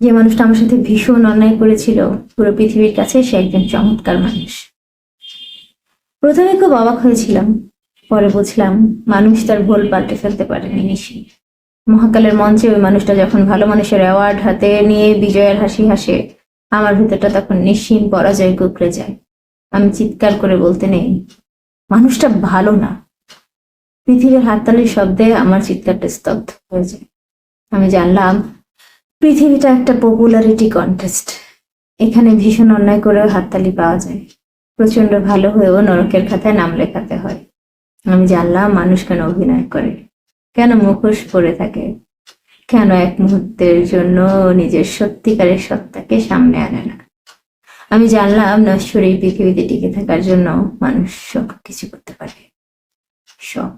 যে মানুষটা আমার সাথে ভীষণ অন্যায় করেছিল, পুরো পৃথিবীর কাছে সে একজন চমৎকার মানুষ। প্রথমে খুব অবাক হয়েছিলাম, পরে বুঝলাম মানুষ তার ভুল পাল্টে ফেলতে পারেনি নিশি। মহাকালের মঞ্চে ওই মানুষটা যখন ভালো মানুষের অ্যাওয়ার্ড হাতে নিয়ে বিজয়ের হাসি হাসে, আমার ভেতরটা তখন নিশ্চিন্ত পরাজয় কুঁকড়ে যায়। আমি চিৎকার করে বলতে নেই, মানুষটা ভালো না। পৃথিবীর হাততালির শব্দে আমার চিৎকারটা স্তব্ধ হয়ে যায়। আমি জানলাম পৃথিবীটা একটা পপুলারিটি কন্টেস্ট। এখানে ভীষণ অন্যায় করেও হাততালি পাওয়া যায়, প্রচন্ড ভালো হয়েও নরকের খাতায় নাম লেখাতে হয়। আমি জানলাম মানুষ কেন অভিনয় করে, কেন মুখোশ পরে থাকে, কেন এক মুহূর্তের জন্য নিজের সত্যিকারের সত্তাকে সামনে আনে না। আমি জানলাম নশ্বর এই পৃথিবীতে টিকে থাকার জন্য মানুষ সব কিছু করতে পারে, সব।